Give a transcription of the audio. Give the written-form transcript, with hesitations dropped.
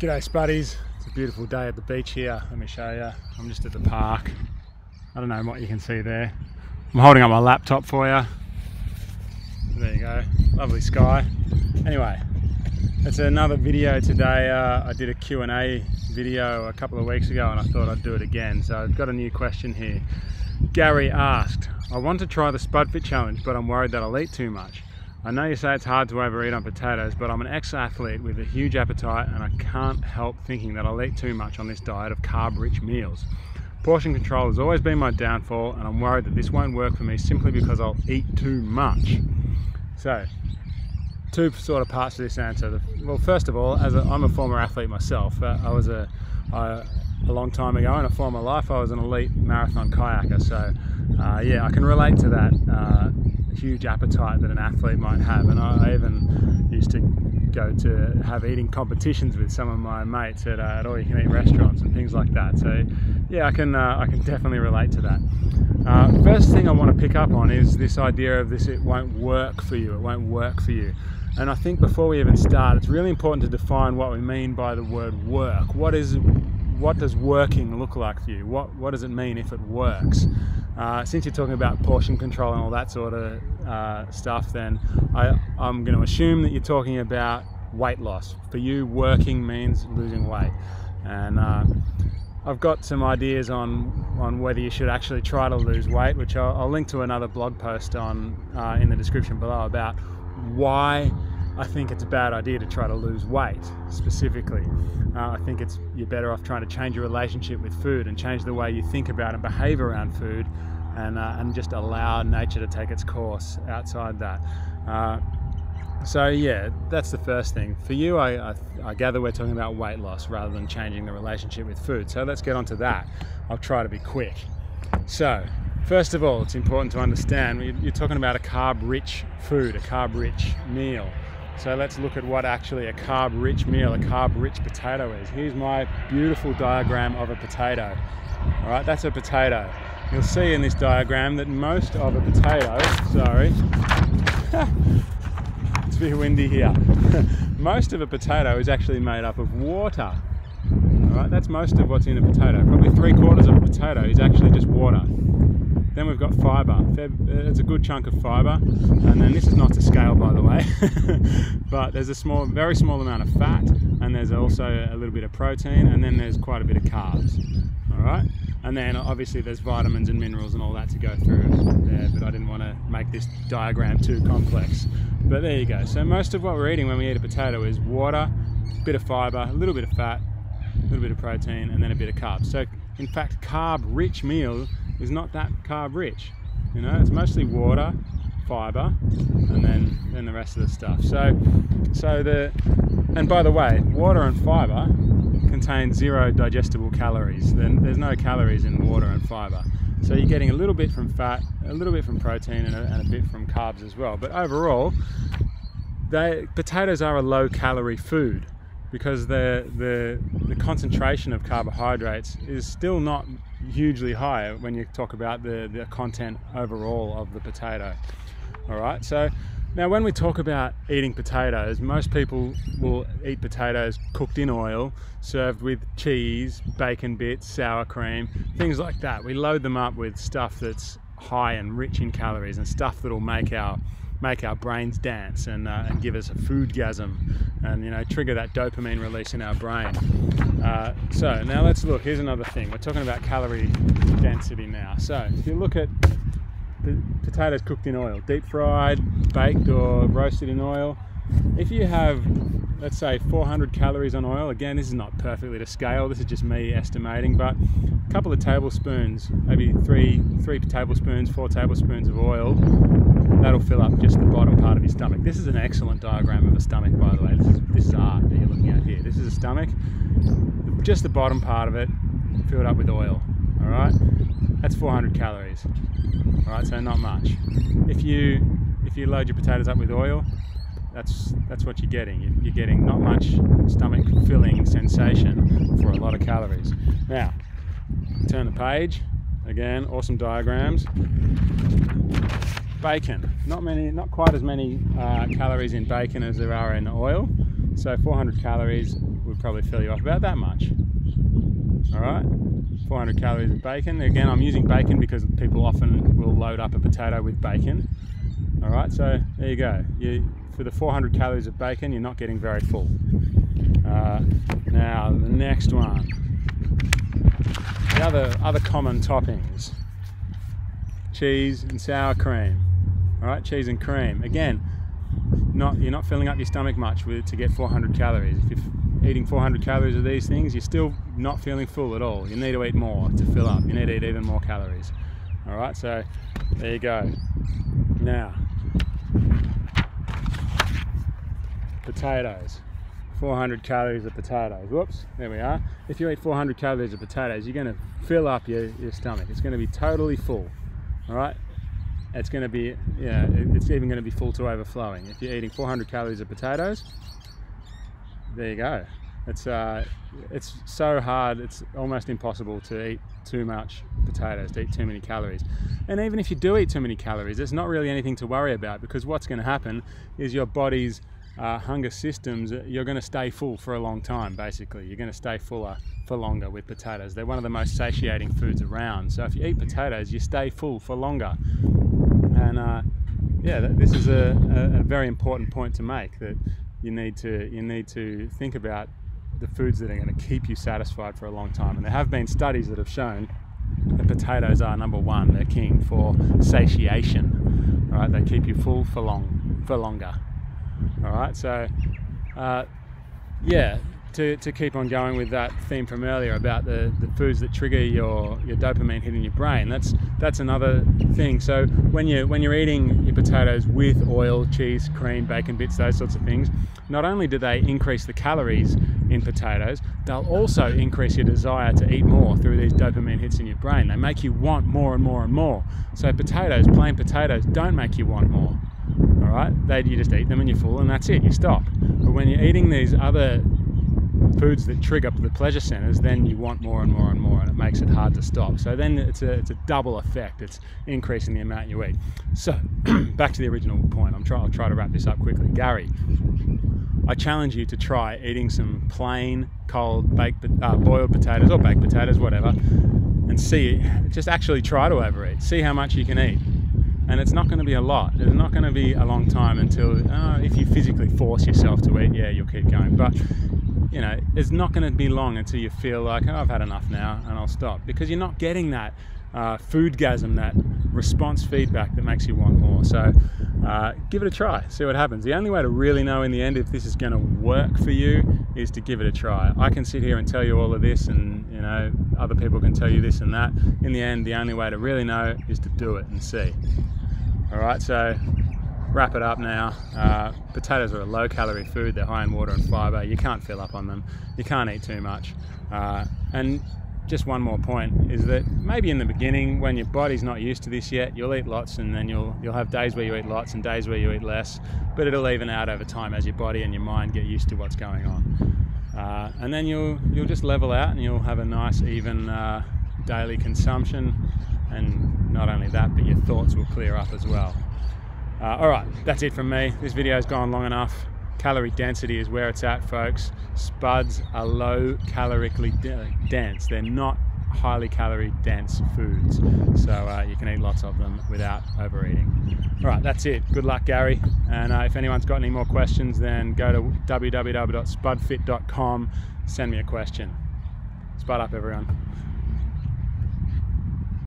G'day Spuddies, it's a beautiful day at the beach here. Let me show you. I'm just at the park. I don't know what you can see there. I'm holding up my laptop for you. There you go, lovely sky. Anyway, it's another video today. I did a Q&A video a couple of weeks ago and I thought I'd do it again. So I've got a new question here. Gary asked, I want to try the Spud Fit challenge, but I'm worried that I'll eat too much. I know you say it's hard to overeat on potatoes, but I'm an ex-athlete with a huge appetite and I can't help thinking that I'll eat too much on this diet of carb-rich meals. Portion control has always been my downfall and I'm worried that this won't work for me simply because I'll eat too much. So, two sort of parts to this answer. Well, first of all, I'm a former athlete myself. I was a long time ago in a former life, I was an elite marathon kayaker. So, yeah, I can relate to that. Huge appetite that an athlete might have, and I even used to go to have eating competitions with some of my mates at all-you-can-eat restaurants and things like that. So yeah, I can definitely relate to that. First thing I want to pick up on is this idea of it won't work for you. It won't work for you. And I think before we even start, it's really important to define what we mean by the word work. What does working look like for you? What does it mean if it works? Since you're talking about portion control and all that sort of stuff, then I'm going to assume that you're talking about weight loss. For you, working means losing weight. And I've got some ideas on whether you should actually try to lose weight, which I'll link to another blog post on in the description below about why I think it's a bad idea to try to lose weight specifically. I think you're better off trying to change your relationship with food and change the way you think about and behave around food, and just allow nature to take its course outside that. So yeah, that's the first thing. For you, I gather we're talking about weight loss rather than changing the relationship with food. So let's get on to that. I'll try to be quick. So, first of all, it's important to understand you're talking about a carb-rich food, a carb-rich meal. So let's look at what actually a carb-rich meal, a carb-rich potato is. Here's my beautiful diagram of a potato. All right, that's a potato. You'll see in this diagram that most of a potato, sorry, it's a bit windy here. Most of a potato is actually made up of water. All right, that's most of what's in a potato. Probably 3/4 of a potato is actually just water. Then we've got fibre. It's a good chunk of fibre, and then this is not to scale, by the way, but there's a very small amount of fat, and there's also a little bit of protein, and then there's quite a bit of carbs. All right, and then obviously there's vitamins and minerals and all that to go through there, but I didn't want to make this diagram too complex. But there you go. So most of what we're eating when we eat a potato is water, a bit of fibre, a little bit of fat, a little bit of protein, and then a bit of carbs. So in fact, carb-rich meal is not that carb-rich. You know, it's mostly water, fibre, and then the rest of the stuff. And by the way, water and fibre contain 0 digestible calories. Then there's no calories in water and fibre. So you're getting a little bit from fat, a little bit from protein, and a bit from carbs as well. But overall, potatoes are a low-calorie food, because the concentration of carbohydrates is still not hugely high when you talk about the content overall of the potato. All right, so now when we talk about eating potatoes, most people will eat potatoes cooked in oil, served with cheese, bacon bits, sour cream, things like that. We load them up with stuff that's high and rich in calories and stuff that'll make our brains dance and give us a foodgasm and trigger that dopamine release in our brain. So now let's look. Here's another thing. We're talking about calorie density now. So if you look at the potatoes cooked in oil, deep fried, baked or roasted in oil, if you have, let's say, 400 calories on oil, again, this is not perfectly to scale, this is just me estimating, but a couple of tablespoons, maybe three tablespoons, 4 tablespoons of oil, that'll fill up just the bottom part of your stomach. This is an excellent diagram of a stomach, by the way. This is art that you're looking at here. This is a stomach, just the bottom part of it filled up with oil. All right, that's 400 calories. All right, so not much. If you load your potatoes up with oil, that's what you're getting. You're getting not much stomach filling sensation for a lot of calories. Now, turn the page. Again, awesome diagrams. Bacon, not quite as many calories in bacon as there are in oil. So 400 calories would probably fill you up about that much. All right, 400 calories of bacon. Again, I'm using bacon because people often will load up a potato with bacon. All right, so there you go. For the 400 calories of bacon, you're not getting very full. Now the next one, the other common toppings: cheese and sour cream. All right, cheese and cream. Again, you're not filling up your stomach much to get 400 calories. If you're eating 400 calories of these things, you're still not feeling full at all. You need to eat more to fill up. You need to eat even more calories. All right, so there you go. Now, potatoes. 400 calories of potatoes. Whoops, there we are. If you eat 400 calories of potatoes, you're going to fill up your stomach. It's going to be totally full. All right, it's going to be, it's even going to be full to overflowing. If you're eating 400 calories of potatoes, there you go. It's so hard, it's almost impossible to eat too much potatoes, to eat too many calories. And even if you do eat too many calories, there's not really anything to worry about, because what's going to happen is your body's hunger systems, you're going to stay full for a long time. Basically, you're going to stay fuller for longer with potatoes. They're one of the most satiating foods around, so if you eat potatoes, you stay full for longer. And yeah, this is a very important point to make, that you need to think about the foods that are going to keep you satisfied for a long time. And there have been studies that have shown that potatoes are number one. They're king for satiation. All right, they keep you full for longer. All right, so yeah, to keep on going with that theme from earlier about the foods that trigger your dopamine hit in your brain, that's another thing. So when you're eating your potatoes with oil, cheese, cream, bacon bits, those sorts of things, not only do they increase the calories in potatoes, they'll also increase your desire to eat more through these dopamine hits in your brain. They make you want more and more and more. So potatoes, plain potatoes, don't make you want more. All right, you just eat them and you're full, and that's it, you stop. But when you're eating these other foods that trigger the pleasure centers, then you want more and more and more, and it makes it hard to stop. So then it's a double effect. It's increasing the amount you eat. So back to the original point. I'll try to wrap this up quickly. Gary, I challenge you to try eating some plain, cold, boiled potatoes or baked potatoes, whatever, and just actually try to overeat. See how much you can eat. And it's not going to be a lot. It's not going to be a long time until, if you physically force yourself to eat, yeah, you'll keep going. But, it's not going to be long until you feel like, I've had enough now, and I'll stop. Because you're not getting that foodgasm, that response feedback that makes you want more. So give it a try, see what happens. The only way to really know in the end if this is going to work for you is to give it a try. I can sit here and tell you all of this, and other people can tell you this and that. In the end, the only way to really know is to do it and see. All right, so wrap it up now. Potatoes are a low-calorie food. They're high in water and fiber. You can't fill up on them. You can't eat too much. And just one more point is that maybe in the beginning, when your body's not used to this yet, you'll eat lots, and then you'll have days where you eat lots and days where you eat less. But it'll even out over time as your body and your mind get used to what's going on. And then you'll just level out, and you'll have a nice even daily consumption. And not only that, but your thoughts will clear up as well. All right, that's it from me. This video's gone long enough. Calorie density is where it's at, folks. Spuds are low calorically dense. They're not highly calorie dense foods. So you can eat lots of them without overeating. All right, that's it. Good luck, Gary. And if anyone's got any more questions, then go to www.spudfit.com, send me a question. Spud up, everyone.